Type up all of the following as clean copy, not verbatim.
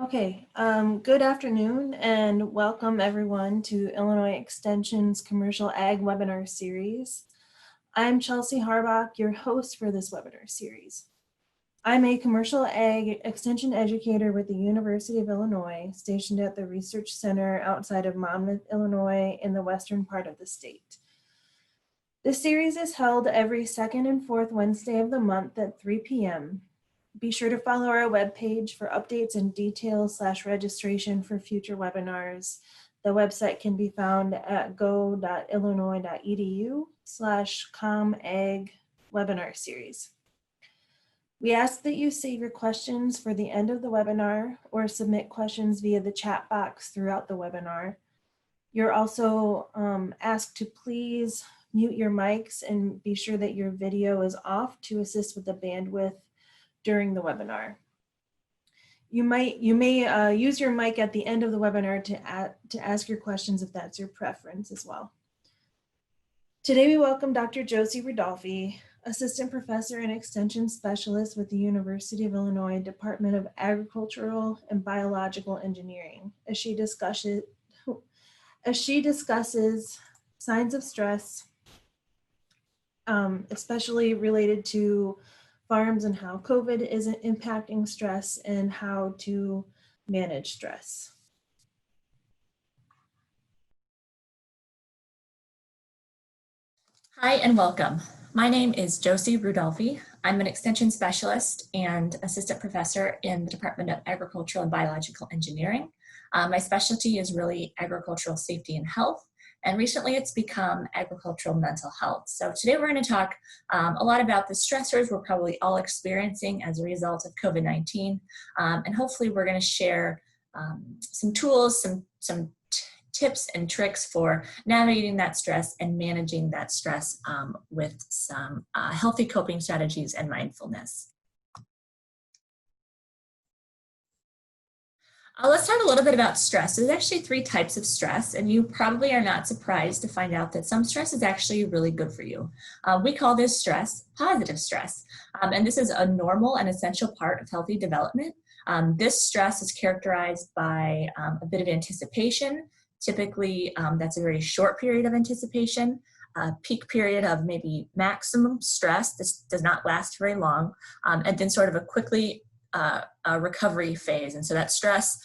Okay, good afternoon and welcome everyone to Illinois Extension's Commercial Ag Webinar Series. I'm Chelsea Harbach, your host for this webinar series. I'm a commercial ag extension educator with the University of Illinois, stationed at the Research Center outside of Monmouth, Illinois, in the western part of the state. This series is held every second and fourth Wednesday of the month at 3 p.m. Be sure to follow our webpage for updates and details/registration for future webinars. The website can be found at go.illinois.edu/comag webinar series. We ask that you save your questions for the end of the webinar or submit questions via the chat box throughout the webinar. You're also asked to please mute your mics and be sure that your video is off to assist with the bandwidth during the webinar. You may use your mic at the end of the webinar to ask your questions if that's your preference as well. Today we welcome Dr. Josie Rudolphi, Assistant Professor and Extension Specialist with the University of Illinois Department of Agricultural and Biological Engineering, as she discusses signs of stress, especially related to farms and how COVID is impacting stress and how to manage stress. Hi and welcome. My name is Josie Rudolphi. I'm an extension specialist and assistant professor in the Department of Agricultural and Biological Engineering. My specialty is really agricultural safety and health, and recently it's become agricultural mental health. So today we're going to talk a lot about the stressors we're probably all experiencing as a result of COVID-19, and hopefully we're going to share some tools, some tips and tricks for navigating that stress and managing that stress with some healthy coping strategies and mindfulness. Let's talk a little bit about stress. There's actually 3 types of stress, and you probably are not surprised to find out that some stress is actually really good for you. We call this stress positive stress, and this is a normal and essential part of healthy development. This stress is characterized by a bit of anticipation. Typically, that's a very short period of anticipation, a peak period of maybe maximum stress. This does not last very long, and then sort of a quickly a recovery phase. And so that stress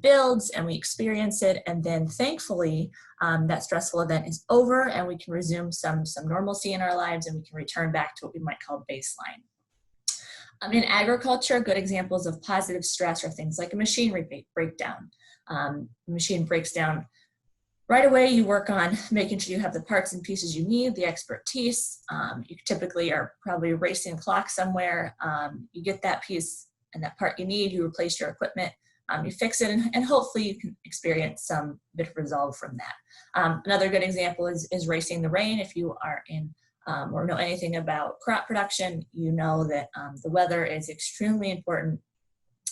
builds and we experience it, and then thankfully that stressful event is over and we can resume some normalcy in our lives and we can return back to what we might call baseline. In agriculture, good examples of positive stress are things like a machinery breakdown. The machine breaks down right away. You work on making sure you have the parts and pieces you need, the expertise. You typically are probably racing a clock somewhere. You get that piece and that part you need, you replace your equipment, you fix it, and hopefully you can experience some bit of resolve from that. Another good example is racing the rain. If you are in or know anything about crop production, you know that the weather is extremely important.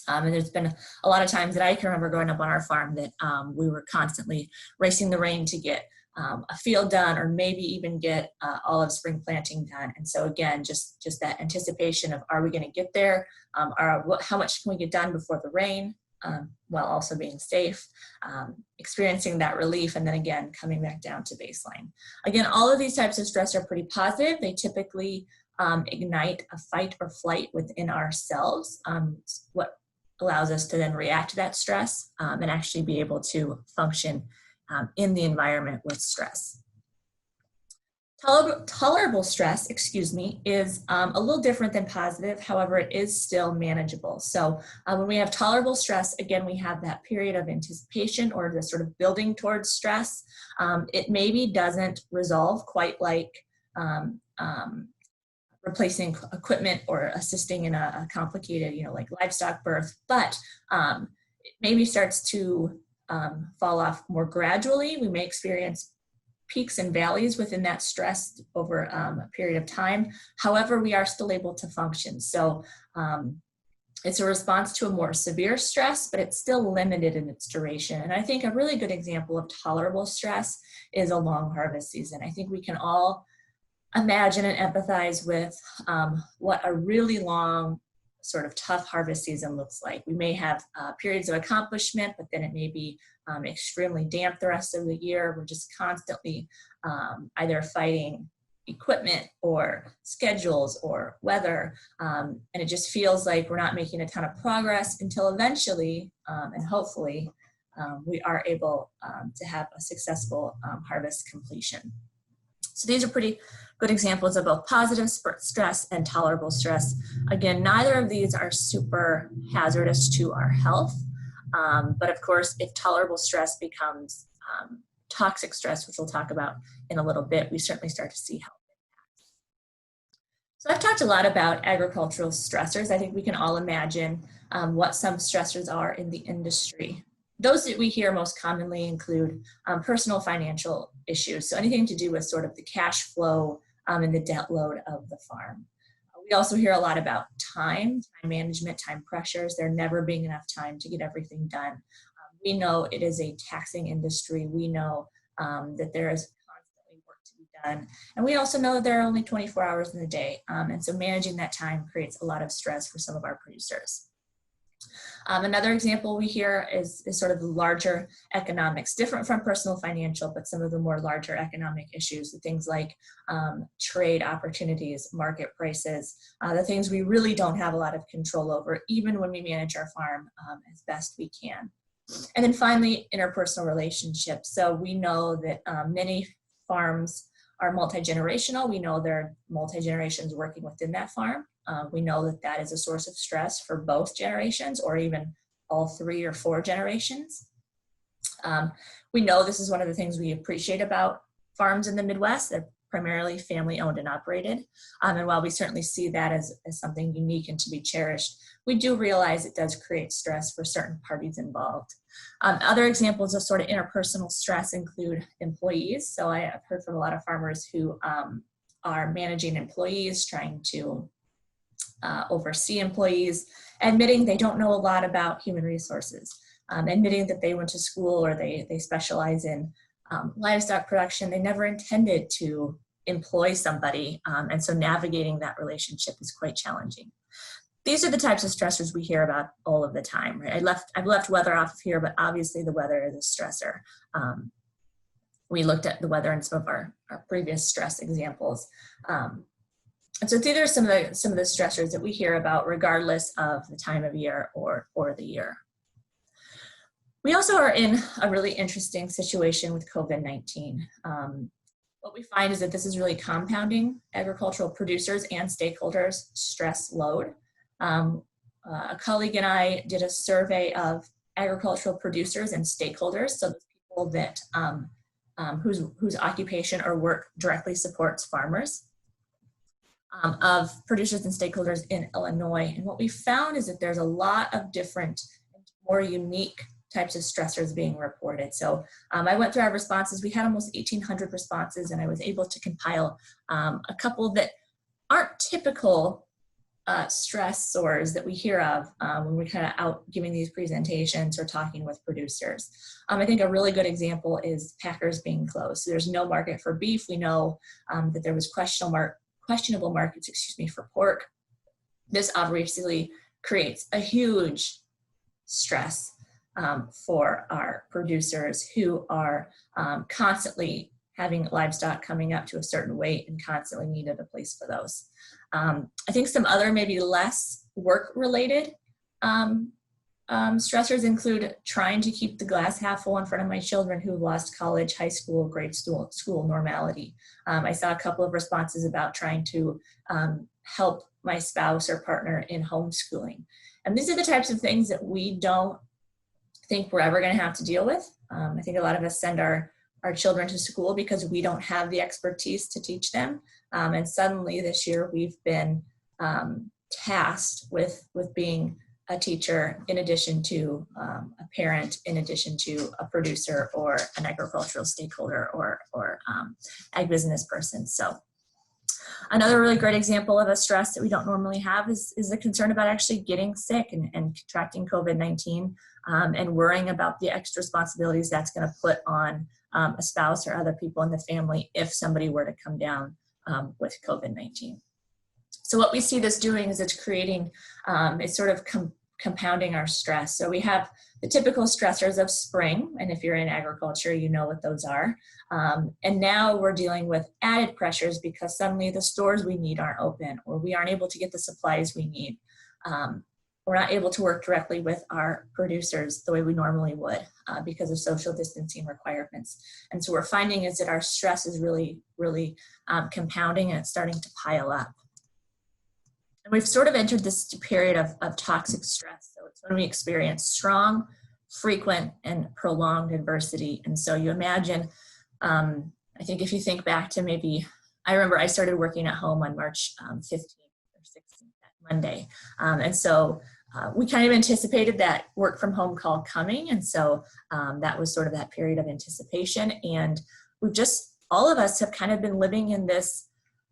And there's been a lot of times that I can remember growing up on our farm that we were constantly racing the rain to get a field done, or maybe even get all of spring planting done. And so again, just that anticipation of, are we going to get there? How much can we get done before the rain, while also being safe, experiencing that relief, and then again, coming back down to baseline. Again, all of these types of stress are pretty positive. They typically ignite a fight or flight within ourselves, what allows us to then react to that stress and actually be able to function in the environment with stress. Tolerable stress, is a little different than positive. However, it is still manageable. So when we have tolerable stress, again, we have that period of anticipation or the sort of building towards stress. It maybe doesn't resolve quite like replacing equipment or assisting in a complicated, like livestock birth, but it maybe starts to fall off more gradually. We may experience peaks and valleys within that stress over a period of time. However, we are still able to function. So it's a response to a more severe stress, but it's still limited in its duration. And I think a really good example of tolerable stress is a long harvest season. I think we can all imagine and empathize with what a really long sort of tough harvest season looks like. We may have periods of accomplishment, but then it may be extremely damp the rest of the year. We're just constantly either fighting equipment or schedules or weather, and it just feels like we're not making a ton of progress until eventually, and hopefully, we are able to have a successful harvest completion. So these are pretty good examples of both positive stress and tolerable stress. Again, neither of these are super hazardous to our health, but of course, if tolerable stress becomes toxic stress, which we'll talk about in a little bit, we certainly start to see health impacts. So I've talked a lot about agricultural stressors. I think we can all imagine what some stressors are in the industry. Those that we hear most commonly include personal financial issues, so anything to do with sort of the cash flow and the debt load of the farm. We also hear a lot about time management, time pressures, there never being enough time to get everything done. We know it is a taxing industry. We know that there is constantly work to be done. And we also know that there are only 24 hours in the day. And so managing that time creates a lot of stress for some of our producers. Another example we hear is sort of the larger economics, different from personal financial, but some of the more larger economic issues, the things like trade opportunities, market prices, the things we really don't have a lot of control over, even when we manage our farm as best we can. And then finally, interpersonal relationships. So we know that many farms are multi-generational. We know there are multi-generations working within that farm. We know that that is a source of stress for both generations or even all 3 or 4 generations. We know this is one of the things we appreciate about farms in the Midwest. They're primarily family owned and operated. And while we certainly see that as something unique and to be cherished, we do realize it does create stress for certain parties involved. Other examples of sort of interpersonal stress include employees. So I have heard from a lot of farmers who are managing employees, trying to oversee employees, admitting they don't know a lot about human resources, admitting that they went to school or they specialize in livestock production. They never intended to employ somebody, and so navigating that relationship is quite challenging. These are the types of stressors we hear about all of the time, right? I've left weather off of here, but obviously the weather is a stressor. We looked at the weather in some of our previous stress examples. And so these are some of the stressors that we hear about regardless of the time of year or the year. We also are in a really interesting situation with COVID-19. What we find is that this is really compounding agricultural producers and stakeholders' stress load. A colleague and I did a survey of agricultural producers and stakeholders, so the people that whose occupation or work directly supports farmers, of producers and stakeholders in Illinois. And what we found is that there's a lot of different, more unique types of stressors being reported. So I went through our responses. We had almost 1,800 responses, and I was able to compile a couple that aren't typical stressors that we hear of when we're kind of out giving these presentations or talking with producers. I think a really good example is packers being closed. So there's no market for beef. We know that there was questionable markets, for pork. This obviously creates a huge stress for our producers who are constantly having livestock coming up to a certain weight and constantly needed a place for those. I think some other maybe less work-related stressors include trying to keep the glass half full in front of my children who lost college, high school, grade school normality. I saw a couple of responses about trying to help my spouse or partner in homeschooling. And these are the types of things that we don't think we're ever going to have to deal with. I think a lot of us send our children to school because we don't have the expertise to teach them. And suddenly this year we've been tasked with being a teacher in addition to a parent, in addition to a producer or an agricultural stakeholder or ag business person. So another really great example of a stress that we don't normally have is the concern about actually getting sick and contracting COVID-19 and worrying about the extra responsibilities that's going to put on a spouse or other people in the family if somebody were to come down with COVID-19. So what we see this doing is it's creating, it's sort of compounding our stress. So we have the typical stressors of spring, and if you're in agriculture, you know what those are. And now we're dealing with added pressures because suddenly the stores we need aren't open, or we aren't able to get the supplies we need. We're not able to work directly with our producers the way we normally would because of social distancing requirements. And so we're finding is that our stress is really, really compounding, and it's starting to pile up. And we've sort of entered this period of toxic stress. So it's when we experience strong, frequent, and prolonged adversity. And so you imagine, I think if you think back to maybe, I remember I started working at home on March 15th or 16th, that Monday. And so we kind of anticipated that work from home call coming. And so that was sort of that period of anticipation. And we've just, all of us have kind of been living in this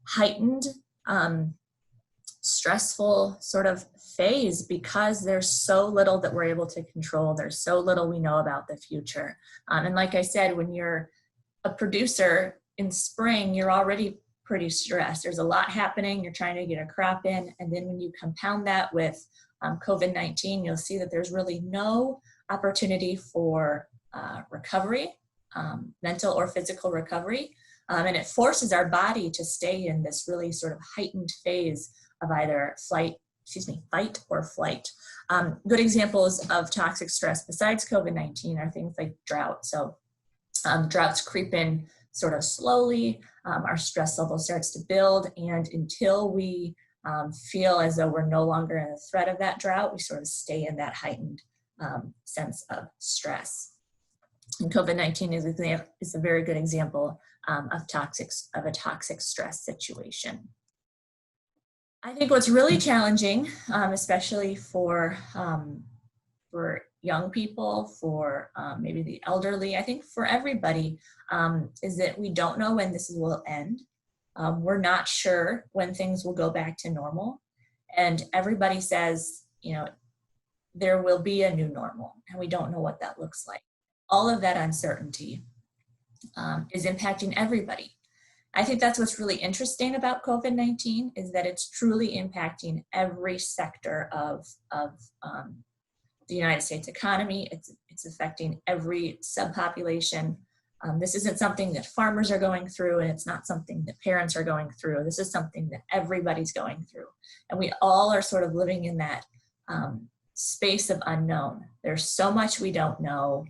heightened, stressful sort of phase because there's so little that we're able to control. There's so little we know about the future. And like I said, when you're a producer in spring, you're already pretty stressed. There's a lot happening. You're trying to get a crop in. And then when you compound that with COVID-19, you'll see that there's really no opportunity for recovery, mental or physical recovery. And it forces our body to stay in this really sort of heightened phase of either fight or flight. Good examples of toxic stress besides COVID-19 are things like drought. So droughts creep in sort of slowly, our stress level starts to build, and until we feel as though we're no longer in the threat of that drought, we sort of stay in that heightened sense of stress. And COVID-19 is a very good example of a toxic stress situation. I think what's really challenging, especially for young people, for maybe the elderly, I think for everybody, is that we don't know when this will end. We're not sure when things will go back to normal. And everybody says, you know, there will be a new normal, and we don't know what that looks like. All of that uncertainty is impacting everybody. I think that's what's really interesting about COVID-19 is that it's truly impacting every sector of the United States economy. It's affecting every subpopulation. This isn't something that farmers are going through, and it's not something that parents are going through. This is something that everybody's going through. And we all are sort of living in that space of unknown. There's so much we don't know.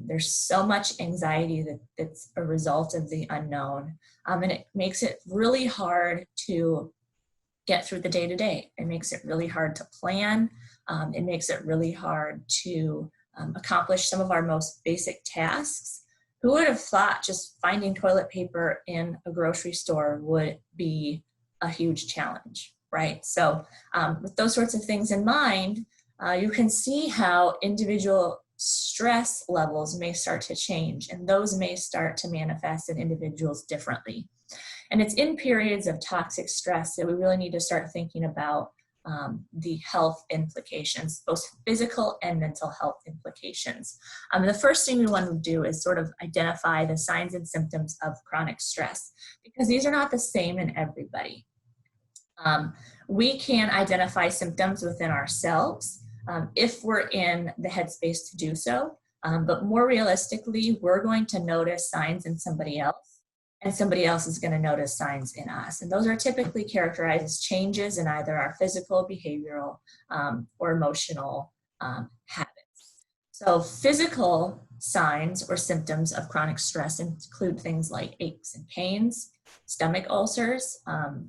There's so much anxiety that's a result of the unknown. And it makes it really hard to get through the day-to-day. It makes it really hard to plan. It makes it really hard to accomplish some of our most basic tasks. Who would have thought just finding toilet paper in a grocery store would be a huge challenge, right? So with those sorts of things in mind, you can see how individual stress levels may start to change, and those may start to manifest in individuals differently. And it's in periods of toxic stress that we really need to start thinking about the health implications, both physical and mental health implications. The first thing we want to do is sort of identify the signs and symptoms of chronic stress, because these are not the same in everybody. We can identify symptoms within ourselves if we're in the headspace to do so, but more realistically, we're going to notice signs in somebody else, and somebody else is going to notice signs in us. And those are typically characterized as changes in either our physical, behavioral, or emotional habits. So physical signs or symptoms of chronic stress include things like aches and pains, stomach ulcers.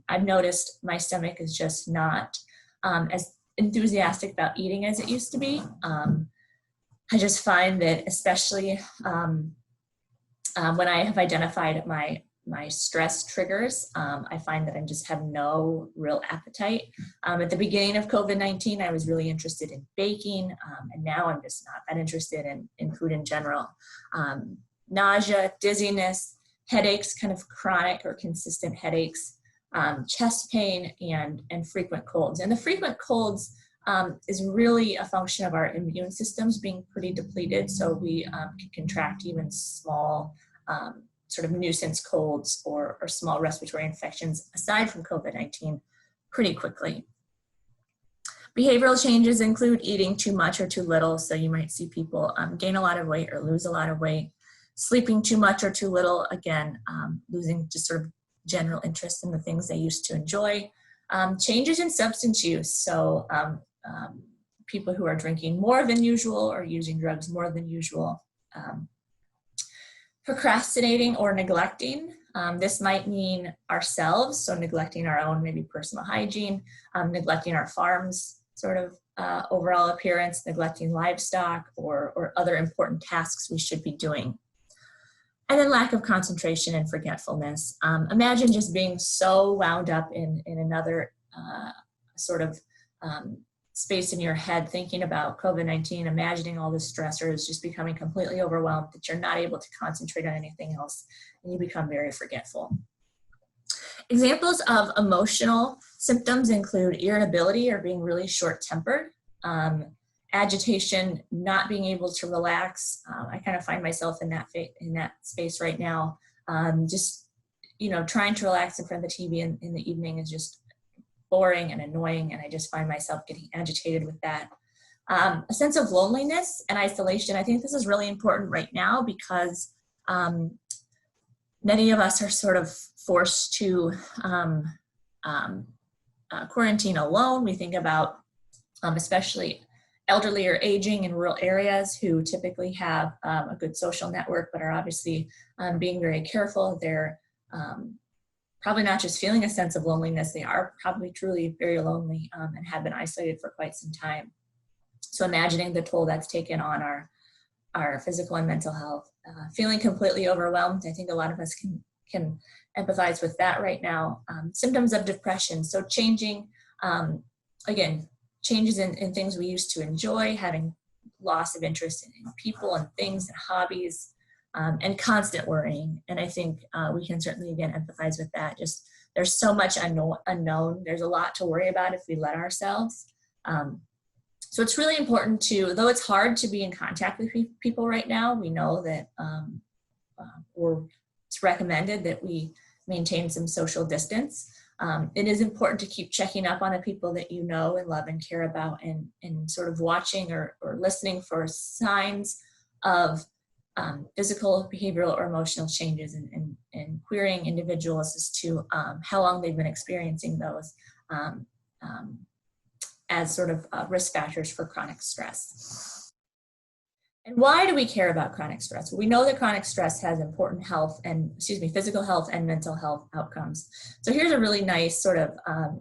I've noticed my stomach is just not as enthusiastic about eating as it used to be. I just find that especially when I have identified my stress triggers, I find that I just have no real appetite. At the beginning of COVID-19, I was really interested in baking, and now I'm just not that interested in food in general. Nausea, dizziness, headaches, kind of chronic or consistent headaches, chest pain, and frequent colds. And the frequent colds is really a function of our immune systems being pretty depleted, so we can contract even small sort of nuisance colds or small respiratory infections aside from COVID-19 pretty quickly. Behavioral changes include eating too much or too little. So you might see people gain a lot of weight or lose a lot of weight. Sleeping too much or too little, again, losing just sort of general interest in the things they used to enjoy. Changes in substance use. So people who are drinking more than usual or using drugs more than usual. Procrastinating or neglecting. This might mean ourselves, so neglecting our own maybe personal hygiene, neglecting our farm's sort of overall appearance, neglecting livestock or other important tasks we should be doing. And then lack of concentration and forgetfulness. Imagine just being so wound up in another sort of space in your head, thinking about COVID-19, imagining all the stressors, just becoming completely overwhelmed that you're not able to concentrate on anything else, and you become very forgetful. Examples of emotional symptoms include irritability or being really short-tempered, agitation, not being able to relax. I kind of find myself in that space right now. Just, trying to relax in front of the TV in the evening is just boring and annoying, and I just find myself getting agitated with that. A sense of loneliness and isolation. I think this is really important right now because many of us are sort of forced to quarantine alone. We think about especially elderly or aging in rural areas who typically have a good social network, but are obviously being very careful. They're probably not just feeling a sense of loneliness, they are probably truly very lonely and have been isolated for quite some time. So imagining the toll that's taken on our physical and mental health. Feeling completely overwhelmed, I think a lot of us can empathize with that right now. Symptoms of depression, so changing, again, changes in things we used to enjoy, having loss of interest in people and things and hobbies, and constant worrying. And I think we can certainly, again, empathize with that. Just there's so much unknown. There's a lot to worry about if we let ourselves. So it's really important to, though it's hard to be in contact with people right now, we know that it's recommended that we maintain some social distance. It is important to keep checking up on the people that you know and love and care about, and sort of watching or listening for signs of physical, behavioral, or emotional changes, and querying individuals as to how long they've been experiencing those as sort of risk factors for chronic stress. And why do we care about chronic stress? Well, we know that chronic stress has important physical health and mental health outcomes. So here's a really nice sort of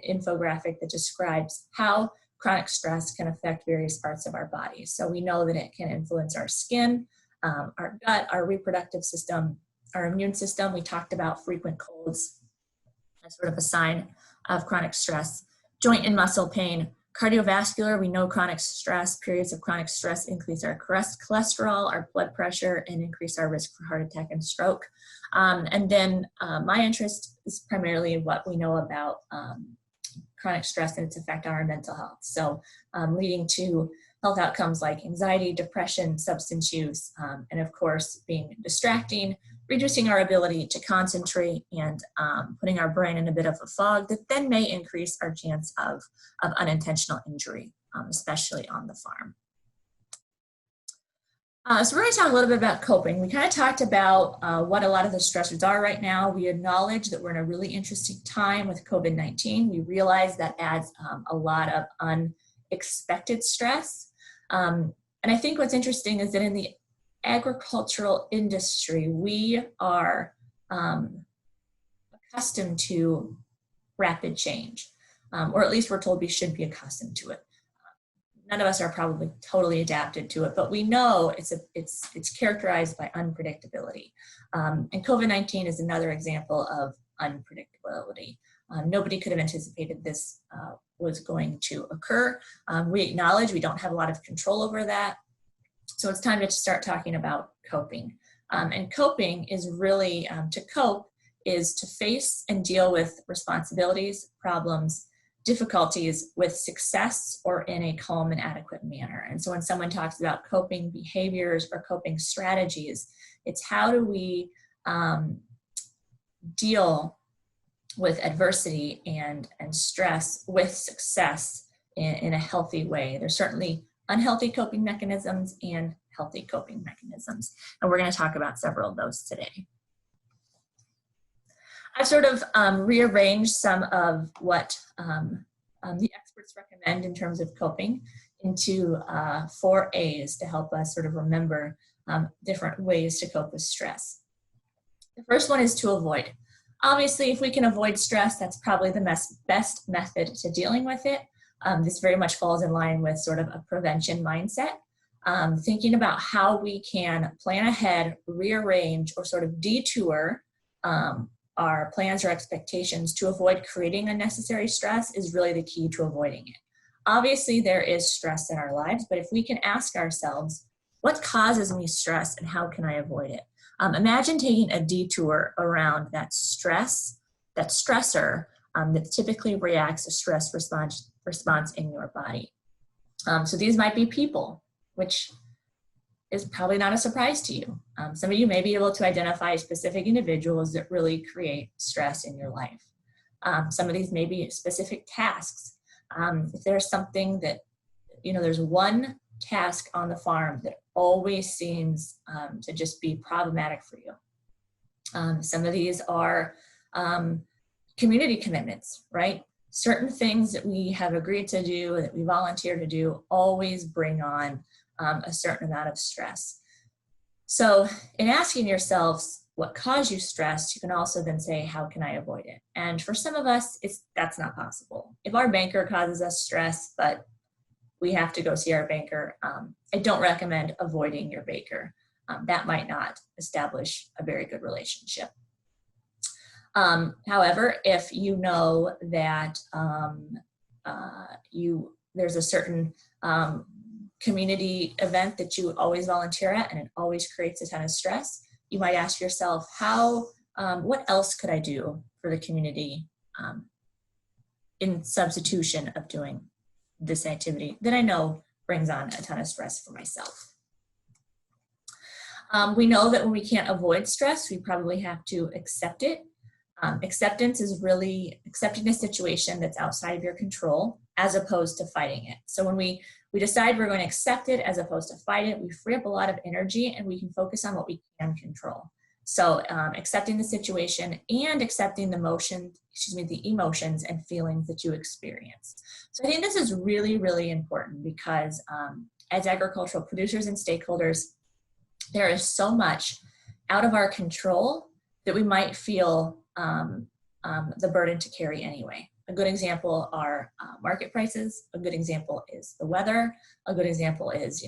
infographic that describes how chronic stress can affect various parts of our body. So we know that it can influence our skin, our gut, our reproductive system, our immune system. We talked about frequent colds as sort of a sign of chronic stress. Joint and muscle pain. Cardiovascular, we know chronic stress, periods of chronic stress increase our cholesterol, our blood pressure, and increase our risk for heart attack and stroke. And then my interest is primarily what we know about chronic stress and its effect on our mental health. So leading to health outcomes like anxiety, depression, substance use, and of course being distracting, reducing our ability to concentrate, and putting our brain in a bit of a fog that then may increase our chance of unintentional injury, especially on the farm. So we're going to talk a little bit about coping. We kind of talked about what a lot of the stressors are right now. We acknowledge that we're in a really interesting time with COVID-19. We realize that adds a lot of unexpected stress. And I think what's interesting is that in the agricultural industry, we are accustomed to rapid change, or at least we're told we should be accustomed to it. None of us are probably totally adapted to it, but we know it's characterized by unpredictability. And COVID-19 is another example of unpredictability. Nobody could have anticipated this was going to occur. We acknowledge we don't have a lot of control over that. So it's time to start talking about coping. And coping is really, to cope is to face and deal with responsibilities, problems, difficulties with success or in a calm and adequate manner. And so when someone talks about coping behaviors or coping strategies, it's how do we deal with adversity and stress with success in a healthy way. There's certainly unhealthy coping mechanisms and healthy coping mechanisms. And we're going to talk about several of those today. I've sort of rearranged some of what the experts recommend in terms of coping into 4 A's to help us sort of remember different ways to cope with stress. The first one is to avoid. Obviously, if we can avoid stress, that's probably the best method to dealing with it. This very much falls in line with sort of a prevention mindset, thinking about how we can plan ahead, rearrange, or sort of detour our plans or expectations to avoid creating unnecessary stress is really the key to avoiding it. Obviously, there is stress in our lives, but if we can ask ourselves, what causes me stress and how can I avoid it? Imagine taking a detour around that stress, that stressor that typically reacts to stress response in your body. So these might be people, which is probably not a surprise to you. Some of you may be able to identify specific individuals that really create stress in your life. Some of these may be specific tasks. If there's something that, there's one task on the farm that always seems to just be problematic for you. Some of these are community commitments, right? Certain things that we have agreed to do, that we volunteer to do, always bring on a certain amount of stress. So in asking yourselves what caused you stress, you can also then say, how can I avoid it? And for some of us, that's not possible. If our banker causes us stress, but we have to go see our banker, I don't recommend avoiding your banker. That might not establish a very good relationship. However, if you know that there's a certain community event that you always volunteer at and it always creates a ton of stress, you might ask yourself, what else could I do for the community in substitution of doing this activity that I know brings on a ton of stress for myself? We know that when we can't avoid stress, we probably have to accept it. Acceptance is really accepting a situation that's outside of your control as opposed to fighting it. So when we decide we're going to accept it as opposed to fight it, we free up a lot of energy and we can focus on what we can control. So accepting the situation and accepting the emotions and feelings that you experience. So I think this is really, really important because as agricultural producers and stakeholders, there is so much out of our control that we might feel the burden to carry anyway. A good example are market prices. A good example is the weather. A good example is,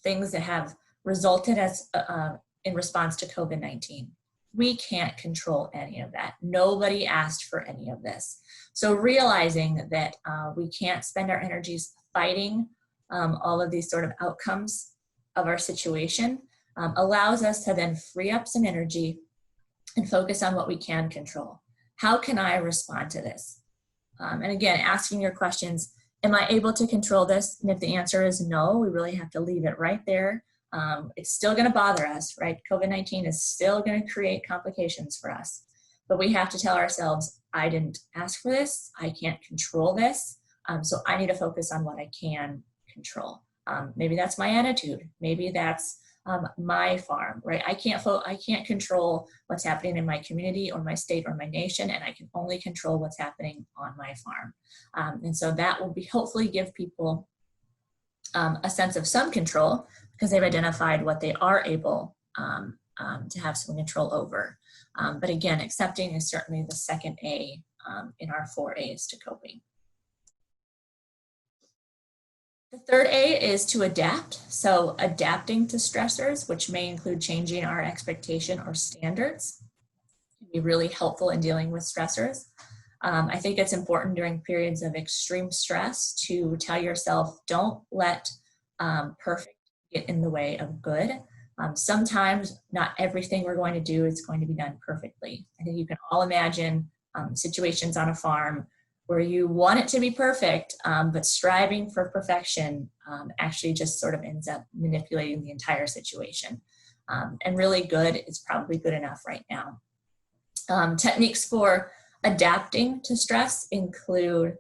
things that have resulted as in response to COVID-19. We can't control any of that. Nobody asked for any of this. So realizing that we can't spend our energies fighting all of these sort of outcomes of our situation allows us to then free up some energy and focus on what we can control. How can I respond to this? And again, asking your questions, am I able to control this? And if the answer is no, we really have to leave it right there. It's still gonna bother us, right? COVID-19 is still gonna create complications for us. But we have to tell ourselves, I didn't ask for this, I can't control this, so I need to focus on what I can control. Maybe that's my attitude, maybe that's my farm, right? I can't control what's happening in my community or my state or my nation, and I can only control what's happening on my farm. And so that will hopefully give people a sense of some control because they've identified what they are able to have some control over. But again, accepting is certainly the second A in our 4 A's to coping. The third A is to adapt. So adapting to stressors, which may include changing our expectation or standards, can be really helpful in dealing with stressors. I think it's important during periods of extreme stress to tell yourself, don't let perfect get in the way of good. Sometimes not everything we're going to do is going to be done perfectly. I think you can all imagine situations on a farm where you want it to be perfect, but striving for perfection actually just sort of ends up manipulating the entire situation. And really good is probably good enough right now. Techniques for Adapting to stress include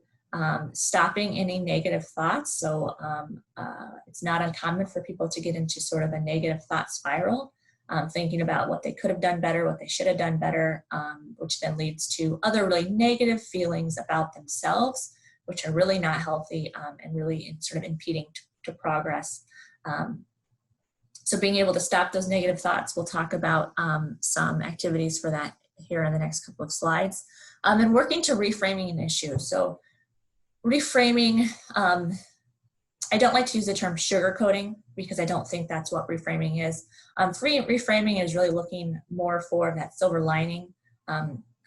stopping any negative thoughts. So it's not uncommon for people to get into sort of a negative thought spiral, thinking about what they could have done better, what they should have done better, which then leads to other really negative feelings about themselves, which are really not healthy and really sort of impeding to progress. So being able to stop those negative thoughts, we'll talk about some activities for that here in the next couple of slides. And working to reframing an issue. So reframing, I don't like to use the term sugarcoating because I don't think that's what reframing is. Reframing is really looking more for that silver lining,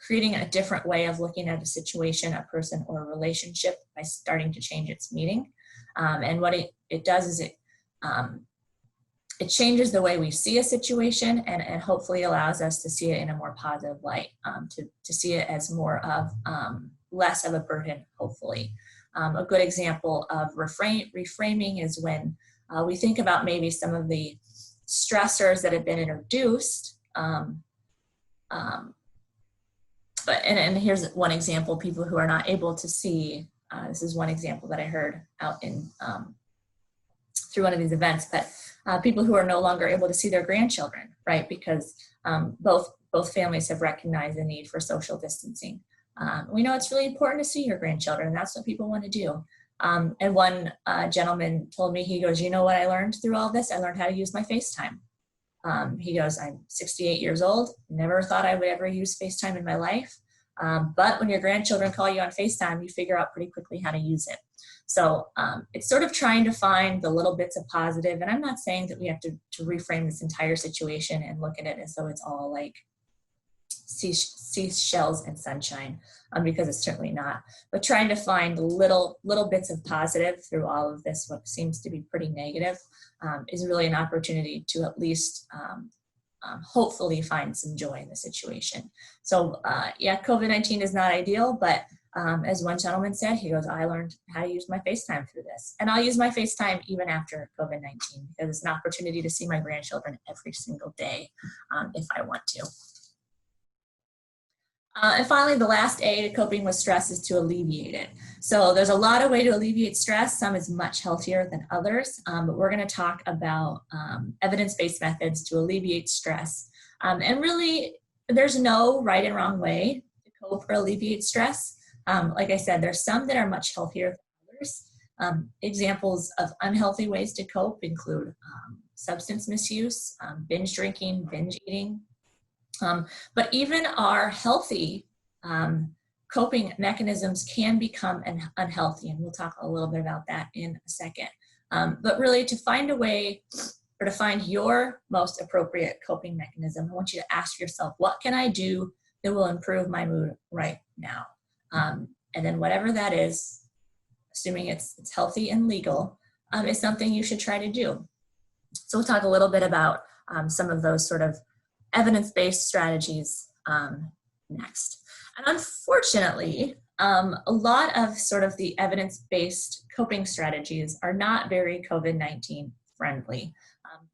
creating a different way of looking at a situation, a person, or a relationship by starting to change its meaning. And what it does is it changes the way we see a situation and hopefully allows us to see it in a more positive light, to see it as more of less of a burden, hopefully. A good example of reframing is when we think about maybe some of the stressors that have been introduced. And here's one example, people who are not able to see. This is one example that I heard out in through one of these events, but people who are no longer able to see their grandchildren, right? Because both families have recognized the need for social distancing. We know it's really important to see your grandchildren, and that's what people want to do. And one gentleman told me, he goes, you know what I learned through all this? I learned how to use my FaceTime. He goes, I'm 68 years old, never thought I would ever use FaceTime in my life. But when your grandchildren call you on FaceTime, you figure out pretty quickly how to use it. So it's sort of trying to find the little bits of positive. And I'm not saying that we have to reframe this entire situation and look at it as though it's all like seashells and sunshine, because it's certainly not. But trying to find little bits of positive through all of this, what seems to be pretty negative, is really an opportunity to at least hopefully find some joy in the situation. So yeah, COVID-19 is not ideal, but as one gentleman said, he goes, I learned how to use my FaceTime through this. And I'll use my FaceTime even after COVID-19 because it's an opportunity to see my grandchildren every single day if I want to. And finally, the last A to coping with stress is to alleviate it. So there's a lot of ways to alleviate stress. Some is much healthier than others, but we're going to talk about evidence-based methods to alleviate stress. And really, there's no right and wrong way to cope or alleviate stress. Like I said, there's some that are much healthier than others. Examples of unhealthy ways to cope include substance misuse, binge drinking, binge eating. But even our healthy coping mechanisms can become unhealthy, and we'll talk a little bit about that in a second. But really, to find a way or to find your most appropriate coping mechanism, I want you to ask yourself, what can I do that will improve my mood right now? And then whatever that is, assuming it's healthy and legal, is something you should try to do. So we'll talk a little bit about some of those sort of evidence-based strategies next. And unfortunately, a lot of sort of the evidence-based coping strategies are not very COVID-19 friendly.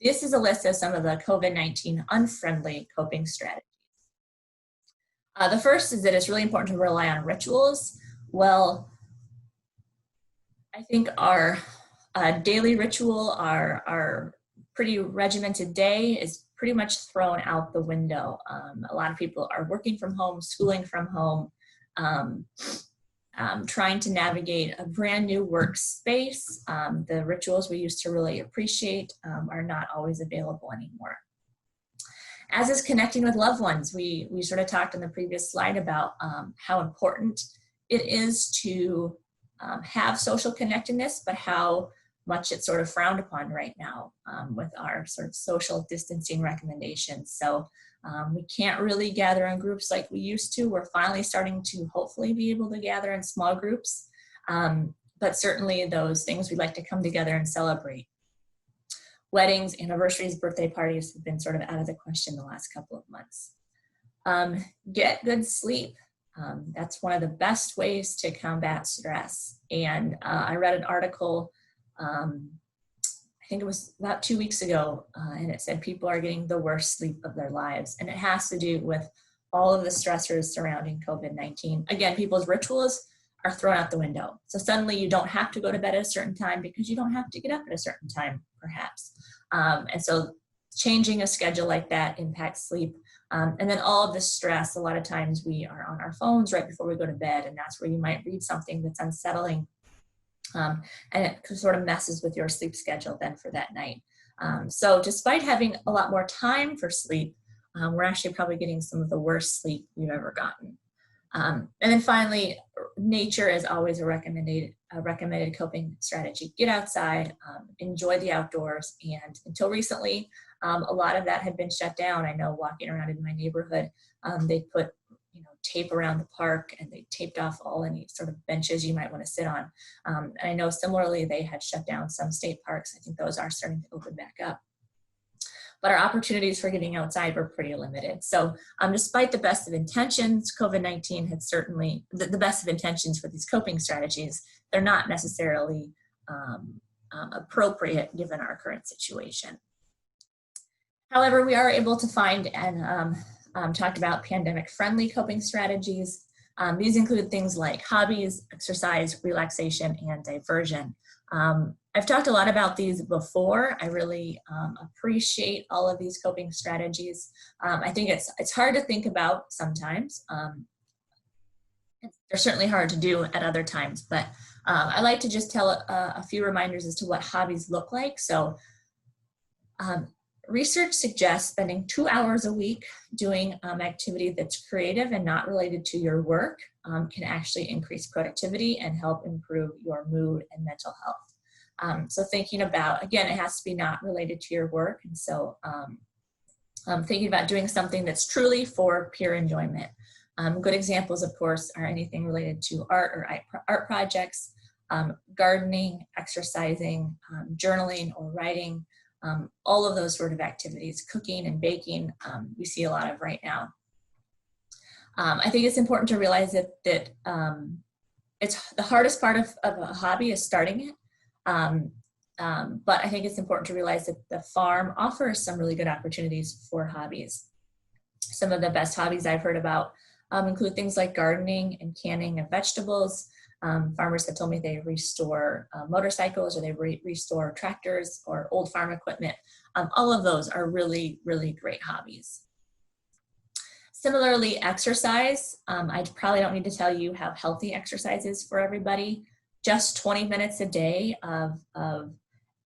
This is a list of some of the COVID-19 unfriendly coping strategies. The first is that it's really important to rely on rituals. Well, I think our daily ritual, our pretty regimented day is pretty much thrown out the window. A lot of people are working from home, schooling from home, trying to navigate a brand new workspace. The rituals we used to really appreciate are not always available anymore. As is connecting with loved ones, we sort of talked in the previous slide about how important it is to have social connectedness, but how much it's sort of frowned upon right now with our sort of social distancing recommendations. So we can't really gather in groups like we used to. We're finally starting to hopefully be able to gather in small groups, but certainly those things we'd like to come together and celebrate. Weddings, anniversaries, birthday parties have been sort of out of the question the last couple of months. Get good sleep. That's one of the best ways to combat stress. And I read an article, I think it was about 2 weeks ago, and it said people are getting the worst sleep of their lives. And it has to do with all of the stressors surrounding COVID-19. Again, people's rituals are thrown out the window. So suddenly you don't have to go to bed at a certain time because you don't have to get up at a certain time, perhaps. And so changing a schedule like that impacts sleep. And then all of the stress, a lot of times we are on our phones right before we go to bed, and that's where you might read something that's unsettling. And it sort of messes with your sleep schedule then for that night. So despite having a lot more time for sleep, we're actually probably getting some of the worst sleep we've ever gotten. And then finally, nature is always a recommended coping strategy. Get outside, enjoy the outdoors, and until recently, a lot of that had been shut down. I know walking around in my neighborhood, they put tape around the park, and they taped off all any sort of benches you might want to sit on. And I know similarly they had shut down some state parks. I think those are starting to open back up. But our opportunities for getting outside were pretty limited. So despite the best of intentions, COVID-19 had certainly, the best of intentions for these coping strategies, they're not necessarily appropriate given our current situation. However, we are able to find and talked about pandemic-friendly coping strategies. These include things like hobbies, exercise, relaxation, and diversion. I've talked a lot about these before. I really appreciate all of these coping strategies. I think it's hard to think about sometimes. They're certainly hard to do at other times, but I like to just tell a few reminders as to what hobbies look like. So research suggests spending 2 hours a week doing activity that's creative and not related to your work can actually increase productivity and help improve your mood and mental health. So thinking about, again, it has to be not related to your work. And so thinking about doing something that's truly for pure enjoyment. Good examples, of course, are anything related to art or art projects, gardening, exercising, journaling or writing, all of those sort of activities, cooking and baking, we see a lot of right now. I think it's important to realize that it's the hardest part of a hobby is starting it. But I think it's important to realize that the farm offers some really good opportunities for hobbies. Some of the best hobbies I've heard about include things like gardening and canning of vegetables. Farmers have told me they restore motorcycles, or they restore tractors or old farm equipment. All of those are really, really great hobbies. Similarly, exercise. I probably don't need to tell you how healthy exercise is for everybody. Just 20 minutes a day of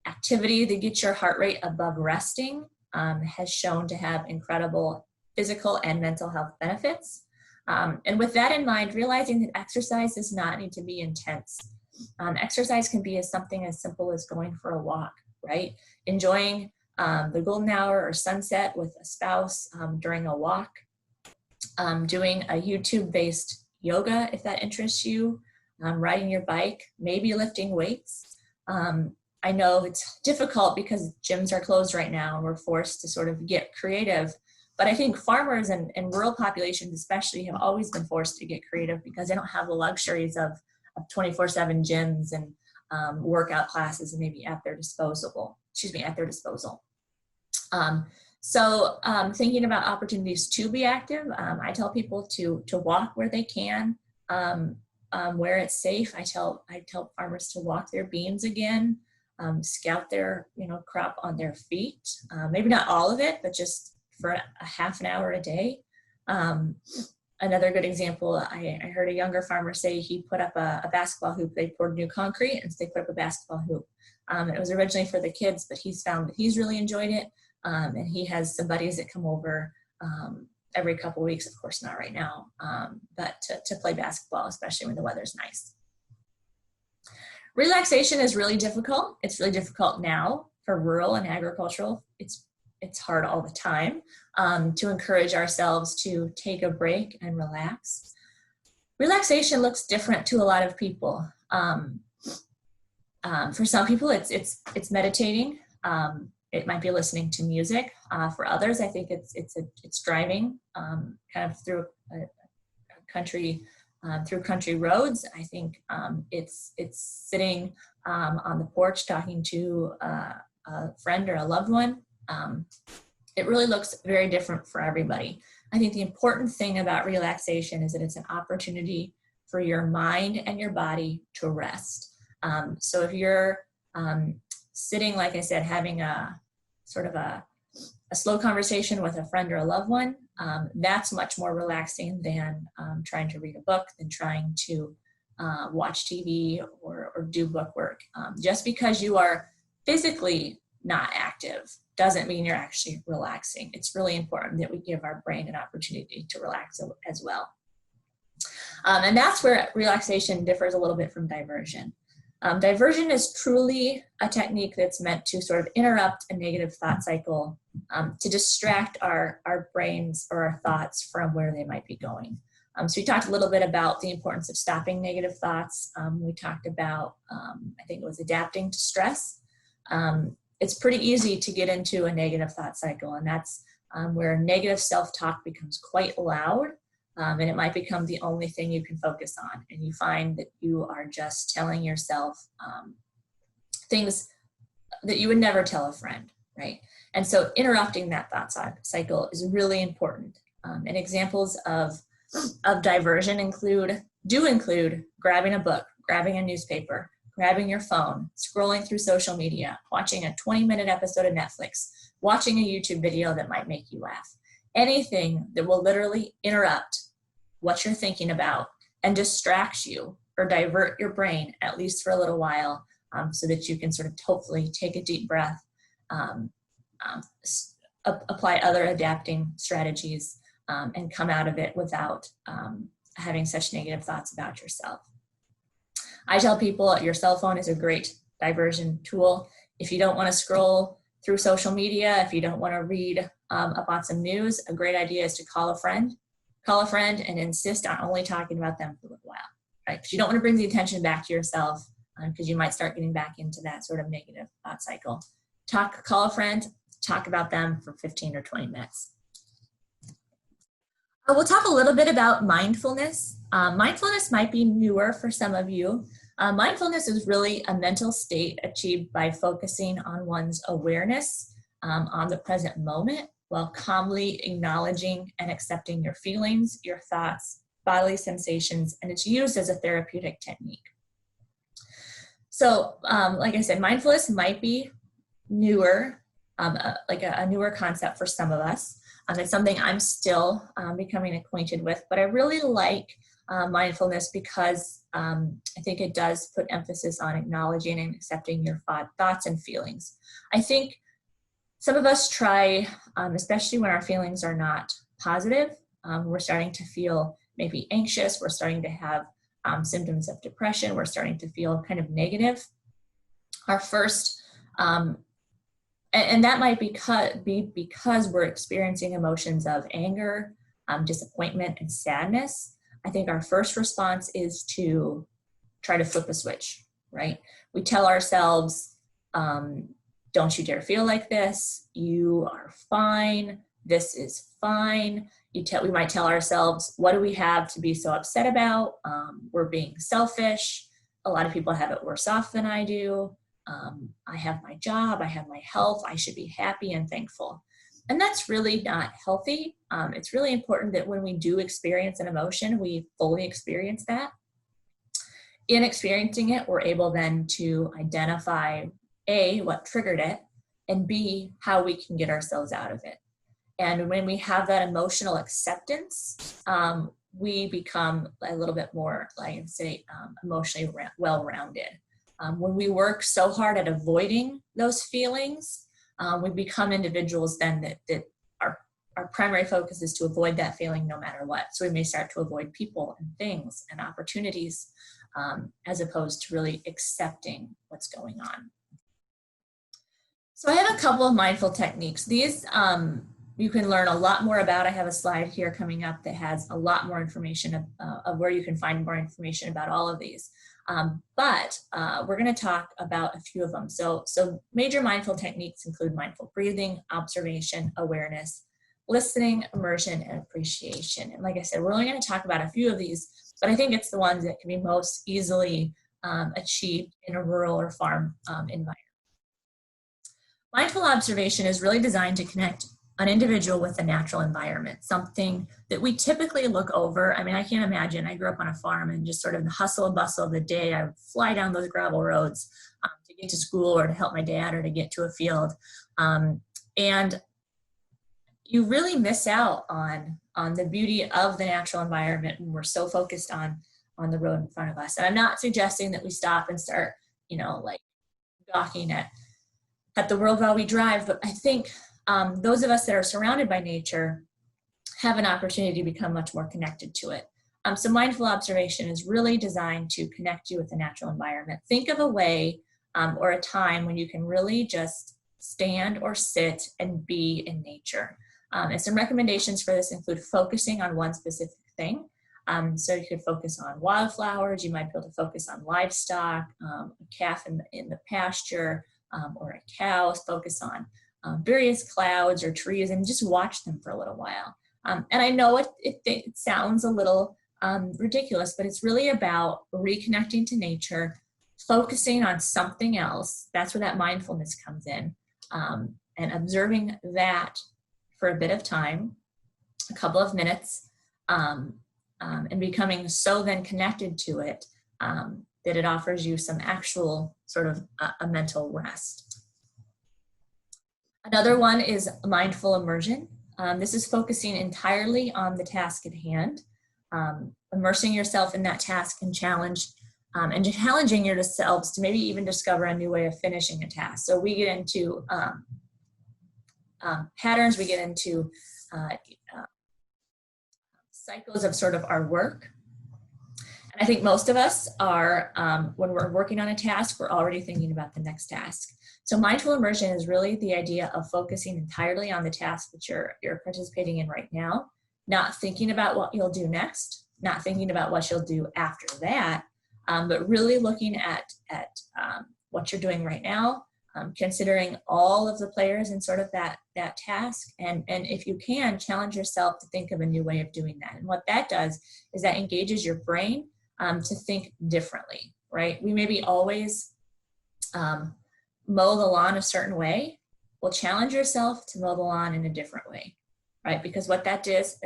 activity that gets your heart rate above resting has shown to have incredible physical and mental health benefits. And with that in mind, realizing that exercise does not need to be intense. Exercise can be something as simple as going for a walk, right? Enjoying the golden hour or sunset with a spouse during a walk. Doing a YouTube-based yoga, if that interests you. Riding your bike, maybe lifting weights. I know it's difficult because gyms are closed right now and we're forced to sort of get creative. But I think farmers and rural populations especially have always been forced to get creative because they don't have the luxuries of 24/7 gyms and workout classes and maybe at their disposal. So thinking about opportunities to be active, I tell people to walk where they can, where it's safe. I tell farmers to walk their beans again, scout their crop on their feet. Maybe not all of it, but just for a half an hour a day. Another good example, I heard a younger farmer say he put up a basketball hoop. They poured new concrete and so they put up a basketball hoop. It was originally for the kids, but he's found that he's really enjoyed it. And he has some buddies that come over every couple of weeks, of course not right now, but to play basketball, especially when the weather's nice. Relaxation is really difficult. It's really difficult now for rural and agricultural. It's hard all the time to encourage ourselves to take a break and relax. Relaxation looks different to a lot of people. For some people, it's meditating. It might be listening to music. For others, I think it's driving kind of through a country, through country roads. I think it's sitting on the porch talking to a friend or a loved one. It really looks very different for everybody. I think the important thing about relaxation is that it's an opportunity for your mind and your body to rest. So if you're sitting, like I said, having a sort of a slow conversation with a friend or a loved one, that's much more relaxing than trying to read a book, than trying to watch TV or do book work. Just because you are physically not active doesn't mean you're actually relaxing. It's really important that we give our brain an opportunity to relax as well. And that's where relaxation differs a little bit from diversion. Diversion is truly a technique that's meant to sort of interrupt a negative thought cycle, to distract our brains or our thoughts from where they might be going. So we talked a little bit about the importance of stopping negative thoughts. We talked about, I think it was adapting to stress. It's pretty easy to get into a negative thought cycle, and that's where negative self-talk becomes quite loud. And it might become the only thing you can focus on. And you find that you are just telling yourself things that you would never tell a friend, right? And so interrupting that thought cycle is really important. And examples of diversion include grabbing a book, grabbing a newspaper, grabbing your phone, scrolling through social media, watching a 20-minute episode of Netflix, watching a YouTube video that might make you laugh. Anything that will literally interrupt what you're thinking about and distract you or divert your brain, at least for a little while, so that you can sort of hopefully take a deep breath, apply other adapting strategies, and come out of it without having such negative thoughts about yourself. I tell people your cell phone is a great diversion tool. If you don't want to scroll through social media, if you don't want to read up on some news, a great idea is to call a friend and insist on only talking about them for a little while, right? Because you don't want to bring the attention back to yourself, because you might start getting back into that sort of negative thought cycle. Call a friend, talk about them for 15 or 20 minutes. We'll talk a little bit about mindfulness. Mindfulness might be newer for some of you. Mindfulness is really a mental state achieved by focusing on one's awareness on the present moment, while calmly acknowledging and accepting your feelings, your thoughts, bodily sensations, and it's used as a therapeutic technique. So, like I said, mindfulness might be newer, like a newer concept for some of us. It's something I'm still becoming acquainted with, but I really like mindfulness because I think it does put emphasis on acknowledging and accepting your thoughts and feelings. I think some of us try, especially when our feelings are not positive, we're starting to feel maybe anxious, we're starting to have symptoms of depression, we're starting to feel kind of negative. Our first, and that might be because we're experiencing emotions of anger, disappointment, and sadness. I think our first response is to try to flip a switch, right? We tell ourselves, don't you dare feel like this. You are fine. This is fine. We might tell ourselves, what do we have to be so upset about? We're being selfish. A lot of people have it worse off than I do. I have my job. I have my health. I should be happy and thankful. And that's really not healthy. It's really important that when we do experience an emotion, we fully experience that. In experiencing it, we're able then to identify A, what triggered it, and B, how we can get ourselves out of it. And when we have that emotional acceptance, we become a little bit more, like I say, emotionally well-rounded. When we work so hard at avoiding those feelings, we become individuals then that our primary focus is to avoid that feeling no matter what. So we may start to avoid people and things and opportunities, as opposed to really accepting what's going on. So I have a couple of mindful techniques. These you can learn a lot more about. I have a slide here coming up that has a lot more information of where you can find more information about all of these. But we're going to talk about a few of them. So major mindful techniques include mindful breathing, observation, awareness, listening, immersion, and appreciation. And like I said, we're only going to talk about a few of these, but I think it's the ones that can be most easily achieved in a rural or farm environment. Mindful observation is really designed to connect an individual with a natural environment, something that we typically look over. I mean, I can't imagine. I grew up on a farm, and just sort of the hustle and bustle of the day, I would fly down those gravel roads to get to school or to help my dad or to get to a field. And you really miss out on the beauty of the natural environment when we're so focused on the road in front of us. And I'm not suggesting that we stop and start, like gawking at the world while we drive, but I think those of us that are surrounded by nature have an opportunity to become much more connected to it. So mindful observation is really designed to connect you with the natural environment. Think of a way or a time when you can really just stand or sit and be in nature. And some recommendations for this include focusing on one specific thing. So you could focus on wildflowers, you might be able to focus on livestock, a calf in the pasture, or a cow, focus on various clouds or trees, and just watch them for a little while. And I know it sounds a little ridiculous, but it's really about reconnecting to nature, focusing on something else. That's where that mindfulness comes in, and observing that for a bit of time, a couple of minutes, and becoming so then connected to it that it offers you some actual sort of a mental rest. Another one is mindful immersion. This is focusing entirely on the task at hand, immersing yourself in that task and challenging yourselves to maybe even discover a new way of finishing a task. So we get into patterns, we get into cycles of sort of our work. And I think most of us are, when we're working on a task, we're already thinking about the next task. So mindful immersion is really the idea of focusing entirely on the task that you're participating in right now, not thinking about what you'll do next, not thinking about what you'll do after that, but really looking at what you're doing right now, considering all of the players in sort of that task, and if you can, challenge yourself to think of a new way of doing that. And what that does is that engages your brain to think differently, right? We maybe always mow the lawn a certain way. Well, challenge yourself to mow the lawn in a different way, right? Because what that does,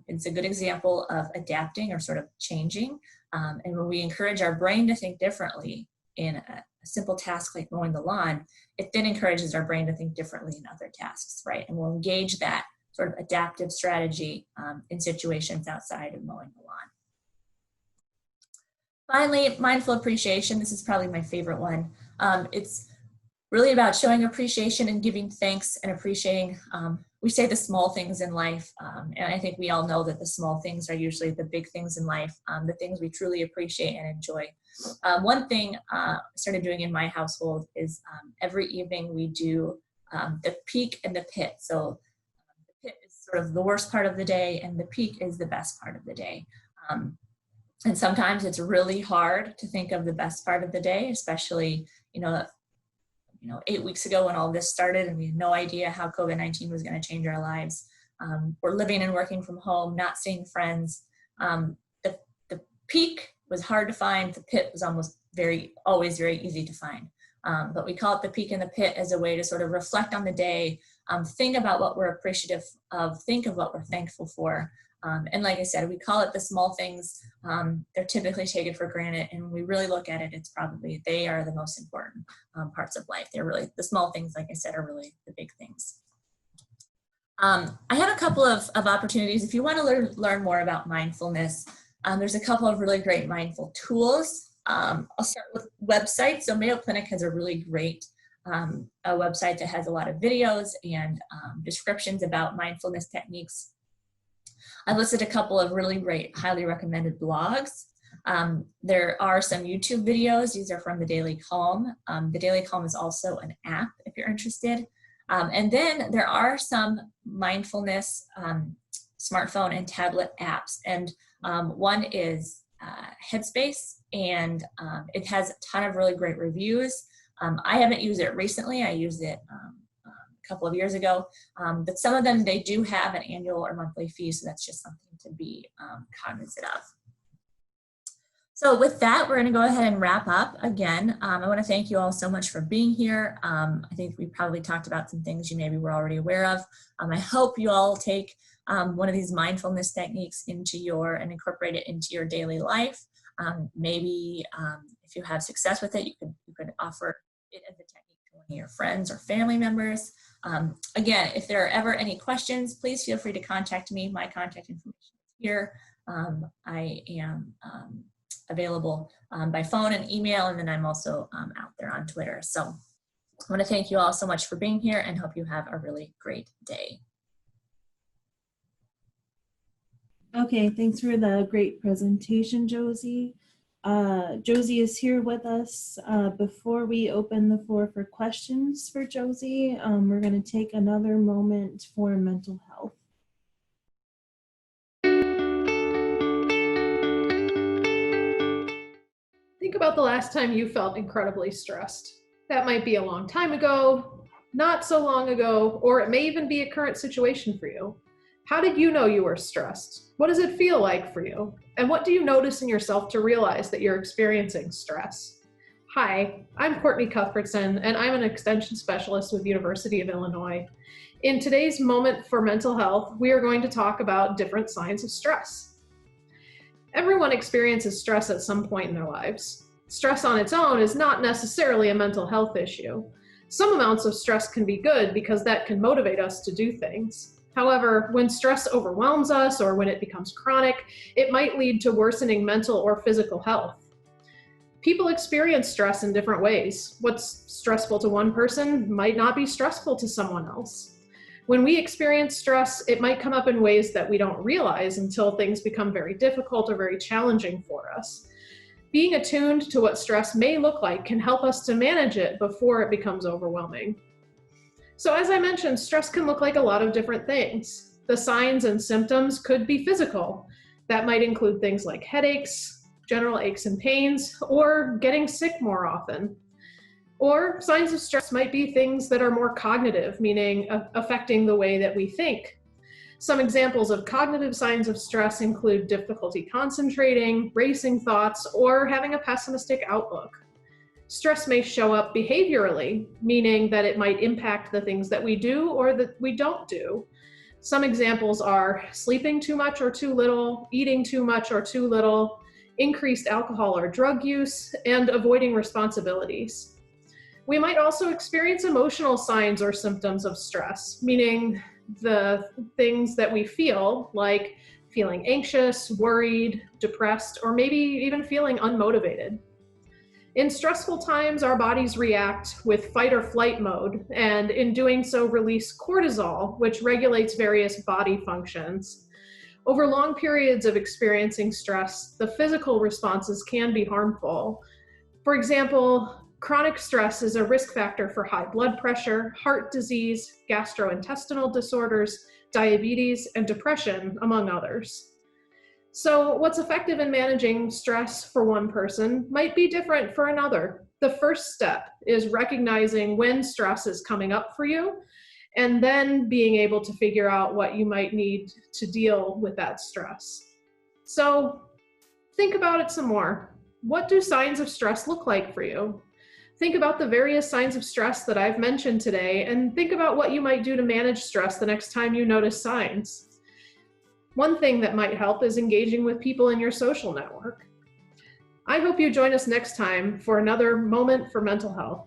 it's a good example of adapting or sort of changing. And when we encourage our brain to think differently in a simple task like mowing the lawn, it then encourages our brain to think differently in other tasks, right? And we'll engage that sort of adaptive strategy in situations outside of mowing the lawn. Finally, mindful appreciation. This is probably my favorite one. It's really about showing appreciation and giving thanks and appreciating, we say the small things in life, and I think we all know that the small things are usually the big things in life, the things we truly appreciate and enjoy. One thing I started doing in my household is every evening we do the peak and the pit. So the pit is sort of the worst part of the day, and the peak is the best part of the day. And sometimes it's really hard to think of the best part of the day, especially, 8 weeks ago when all this started and we had no idea how COVID-19 was going to change our lives. We're living and working from home, not seeing friends. The peak was hard to find. The pit was always very easy to find. But we call it the peak and the pit as a way to sort of reflect on the day, think about what we're appreciative of, think of what we're thankful for. And like I said, we call it the small things. They're typically taken for granted, and when we really look at it, they are the most important parts of life. They're really, the small things, like I said, are really the big things. I have a couple of opportunities. If you want to learn more about mindfulness, there's a couple of really great mindful tools. I'll start with websites. So Mayo Clinic has a really great a website that has a lot of videos and descriptions about mindfulness techniques. I've listed a couple of really great, highly recommended blogs. There are some YouTube videos. These are from the Daily Calm. The Daily Calm is also an app if you're interested. And then there are some mindfulness smartphone and tablet apps. And one is Headspace, and it has a ton of really great reviews. I haven't used it recently. I used it a couple of years ago, but some of them, they do have an annual or monthly fee, so that's just something to be cognizant of. So with that, we're going to go ahead and wrap up. Again, I want to thank you all so much for being here. I think we probably talked about some things you maybe were already aware of. I hope you all take one of these mindfulness techniques and incorporate it into your daily life. Maybe if you have success with it, you could offer it as a technique to one of your friends or family members. Again, if there are ever any questions, please feel free to contact me. My contact information is here. I am available by phone and email, and then I'm also out there on Twitter. So I want to thank you all so much for being here and hope you have a really great day. Okay, thanks for the great presentation, Josie. Josie is here with us. Before we open the floor for questions for Josie, we're going to take another moment for mental health. Think about the last time you felt incredibly stressed. That might be a long time ago, not so long ago, or it may even be a current situation for you. How did you know you were stressed? What does it feel like for you? And what do you notice in yourself to realize that you're experiencing stress? Hi, I'm Courtney Cuthbertson, and I'm an extension specialist with University of Illinois. In today's moment for mental health, we are going to talk about different signs of stress. Everyone experiences stress at some point in their lives. Stress on its own is not necessarily a mental health issue. Some amounts of stress can be good because that can motivate us to do things. However, when stress overwhelms us or when it becomes chronic, it might lead to worsening mental or physical health. People experience stress in different ways. What's stressful to one person might not be stressful to someone else. When we experience stress, it might come up in ways that we don't realize until things become very difficult or very challenging for us. Being attuned to what stress may look like can help us to manage it before it becomes overwhelming. So as I mentioned, stress can look like a lot of different things. The signs and symptoms could be physical. That might include things like headaches, general aches and pains, or getting sick more often. Or signs of stress might be things that are more cognitive, meaning affecting the way that we think. Some examples of cognitive signs of stress include difficulty concentrating, racing thoughts, or having a pessimistic outlook. Stress may show up behaviorally, meaning that it might impact the things that we do or that we don't do. Some examples are sleeping too much or too little, eating too much or too little, increased alcohol or drug use, and avoiding responsibilities. We might also experience emotional signs or symptoms of stress, meaning the things that we feel, like feeling anxious, worried, depressed, or maybe even feeling unmotivated. In stressful times, our bodies react with fight or flight mode, and in doing so release cortisol, which regulates various body functions. Over long periods of experiencing stress, the physical responses can be harmful. For example, chronic stress is a risk factor for high blood pressure, heart disease, gastrointestinal disorders, diabetes, and depression, among others. So what's effective in managing stress for one person might be different for another. The first step is recognizing when stress is coming up for you, and then being able to figure out what you might need to deal with that stress. So think about it some more. What do signs of stress look like for you? Think about the various signs of stress that I've mentioned today, and think about what you might do to manage stress the next time you notice signs. One thing that might help is engaging with people in your social network. I hope you join us next time for another moment for mental health.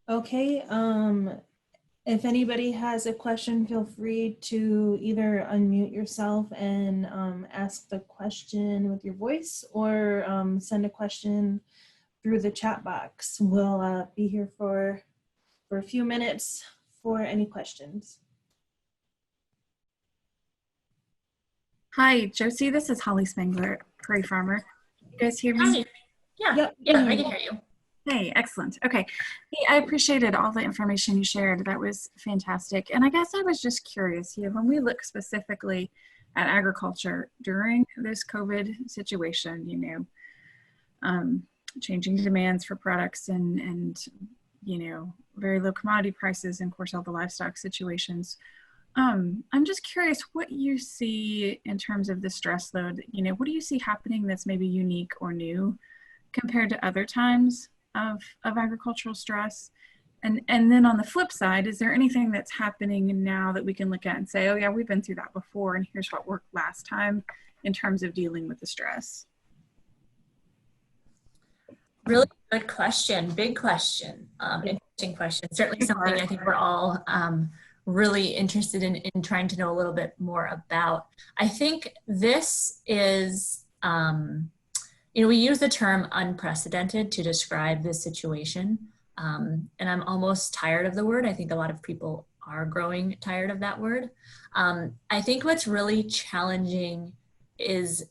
Okay, if anybody has a question, feel free to either unmute yourself and ask the question with your voice, or send a question through the chat box. We'll be here for a few minutes for any questions. Hi, Josie. This is Holly Spangler, Prairie Farmer. You guys hear me? Hi. Yeah, Yep. yeah, I can hear you. Hey, excellent. Okay. Hey, I appreciated all the information you shared. That was fantastic. And I guess I was just curious, when we look specifically at agriculture during this COVID situation, changing demands for products and very low commodity prices, and of course all the livestock situations. I'm just curious what you see in terms of the stress load. What do you see happening that's maybe unique or new compared to other times of agricultural stress? And then on the flip side, is there anything that's happening now that we can look at and say, oh yeah, we've been through that before, and here's what worked last time in terms of dealing with the stress? Really good question. Big question. Interesting question. Certainly something I think we're all really interested in trying to know a little bit more about. I think this is, we use the term unprecedented to describe this situation. And I'm almost tired of the word. I think a lot of people are growing tired of that word. I think what's really challenging is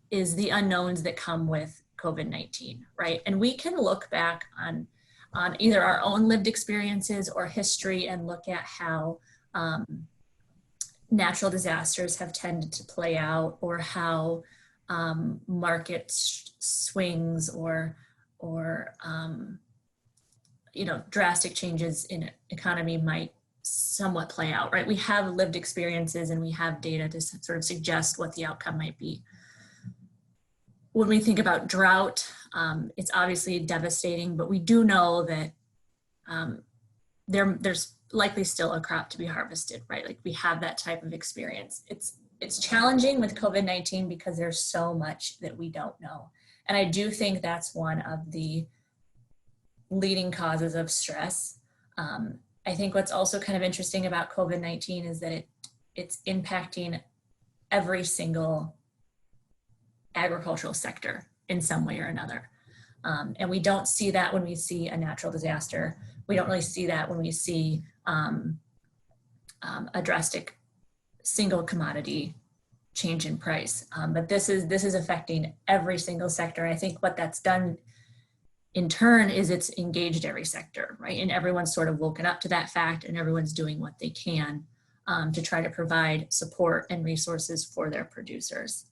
the unknowns that come with COVID-19, right? And we can look back on either our own lived experiences or history and look at how natural disasters have tended to play out, or how market swings or drastic changes in economy might somewhat play out, right? We have lived experiences and we have data to sort of suggest what the outcome might be. When we think about drought, it's obviously devastating, but we do know that there's likely still a crop to be harvested, right? Like we have that type of experience. It's challenging with COVID-19 because there's so much that we don't know. And I do think that's one of the leading causes of stress. I think what's also kind of interesting about COVID-19 is that it's impacting every single agricultural sector in some way or another. And we don't see that when we see a natural disaster. We don't really see that when we see a drastic single commodity change in price. But this is affecting every single sector. I think what that's done in turn is it's engaged every sector, right? And everyone's sort of woken up to that fact, and everyone's doing what they can to try to provide support and resources for their producers.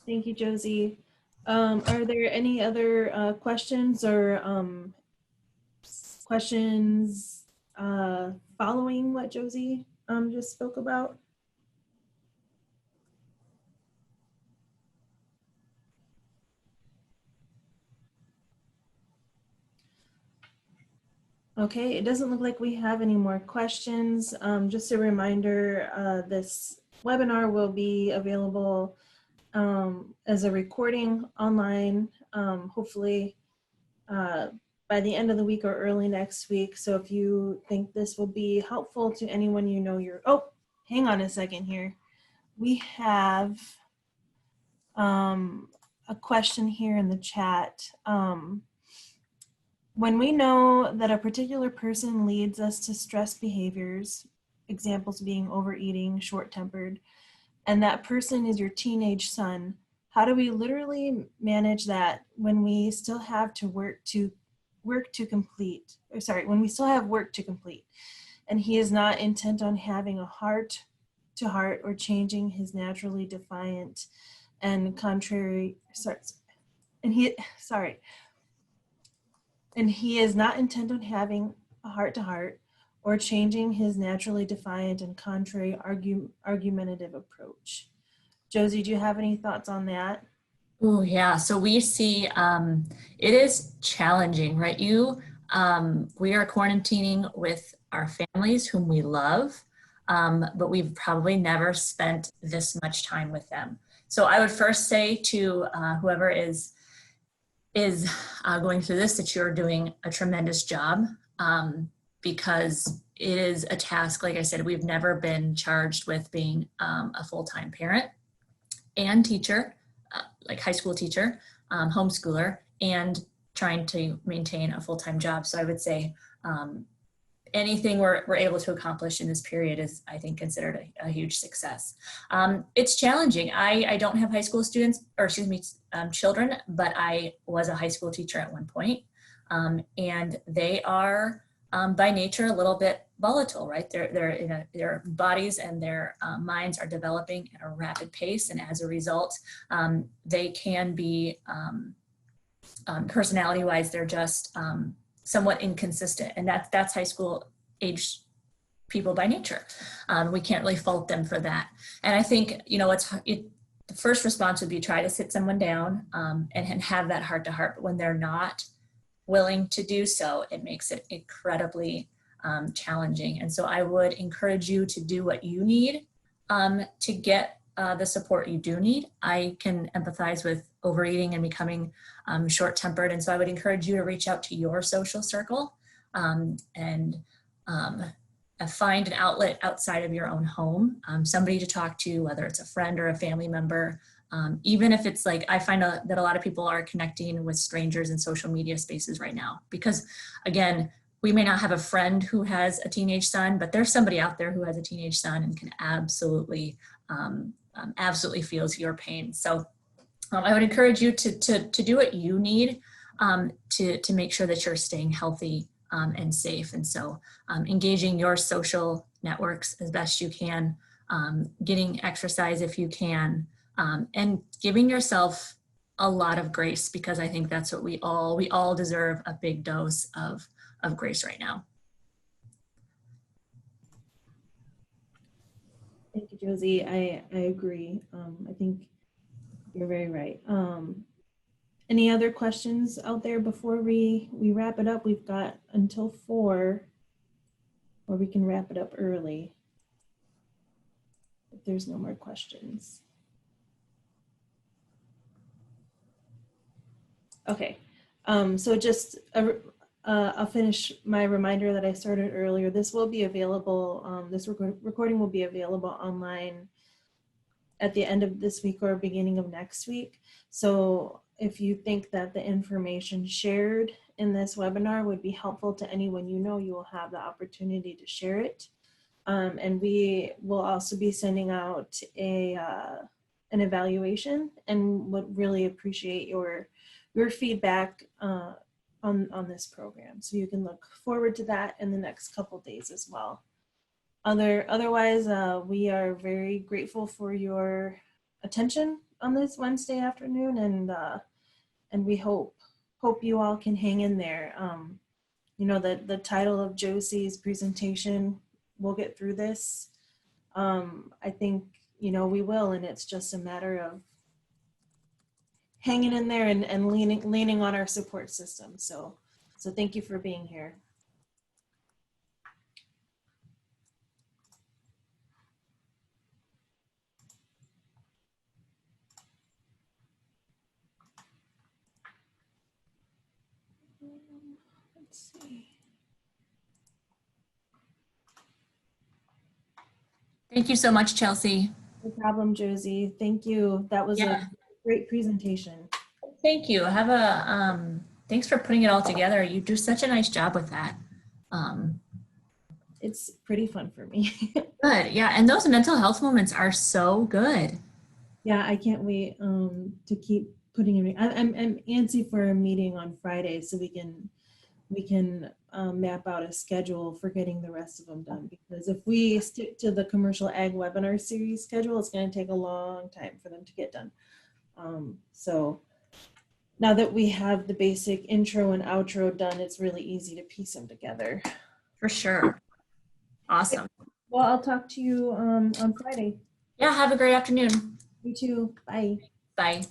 Thank you, Josie. Are there any other questions or questions following what Josie just spoke about? Okay, it doesn't look like we have any more questions. Just a reminder, this webinar will be available as a recording online, hopefully by the end of the week or early next week. So if you think this will be helpful to anyone you know, oh, hang on a second here. We have a question here in the chat. When we know that a particular person leads us to stress behaviors, examples being overeating, short-tempered, and that person is your teenage son, how do we literally manage that when we still have work to complete, and he is not intent on having a heart-to-heart or changing his naturally defiant and and he is not intent on having a heart-to-heart or changing his naturally defiant and contrary argumentative approach. Josie, do you have any thoughts on that? Oh yeah, so we see it is challenging, right? We are quarantining with our families whom we love, but we've probably never spent this much time with them. So I would first say to whoever is going through this, that you're doing a tremendous job, because it is a task. Like I said, we've never been charged with being a full-time parent and teacher, like high school teacher, homeschooler, and trying to maintain a full-time job. So I would say anything we're able to accomplish in this period is, I think, considered a huge success. It's challenging. I don't have high school students, or excuse me, children, but I was a high school teacher at one point. And they are by nature a little bit volatile, right? Their bodies and their minds are developing at a rapid pace, and as a result, they can be personality-wise, they're just somewhat inconsistent, and that's high school age people by nature. We can't really fault them for that. And I think, the first response would be try to sit someone down and have that heart-to-heart. But when they're not willing to do so, it makes it incredibly challenging. And so I would encourage you to do what you need to get the support you do need. I can empathize with overeating and becoming short-tempered. And so I would encourage you to reach out to your social circle and find an outlet outside of your own home, somebody to talk to, whether it's a friend or a family member. Even if it's like, I find that a lot of people are connecting with strangers in social media spaces right now, because again, we may not have a friend who has a teenage son, but there's somebody out there who has a teenage son and can absolutely feels your pain. So I would encourage you to do what you need to make sure that you're staying healthy and safe. And so engaging your social networks as best you can, getting exercise if you can, and giving yourself a lot of grace, because I think that's what we all deserve, a big dose of grace right now. Thank you, Josie. I agree. I think you're very right. Any other questions out there before we wrap it up? We've got until 4, or we can wrap it up early if there's no more questions. Okay, so just I'll finish my reminder that I started earlier. This will be available, this recording will be available online at the end of this week or beginning of next week. So if you think that the information shared in this webinar would be helpful to anyone you know, you will have the opportunity to share it. And we will also be sending out an evaluation, and would really appreciate your feedback on this program. So you can look forward to that in the next couple days as well. Otherwise, we are very grateful for your attention on this Wednesday afternoon, and we hope you all can hang in there. The title of Josie's presentation, "We'll get through this." I think we will, and it's just a matter of hanging in there and leaning on our support system. So thank you for being here. Let's see. Thank you so much, Chelsea. No problem, Josie. Thank you. That was a great presentation. Thank you. Thanks for putting it all together. You do such a nice job with that. It's pretty fun for me. Good. Yeah. And those mental health moments are so good. Yeah, I can't wait to keep putting it. I'm antsy for a meeting on Friday, so we can map out a schedule for getting the rest of them done. Because if we stick to the commercial ag webinar series schedule, it's going to take a long time for them to get done. So now that we have the basic intro and outro done, it's really easy to piece them together. For sure. Awesome. Well, I'll talk to you on Friday. Yeah. Have a great afternoon. You too. Bye. Bye.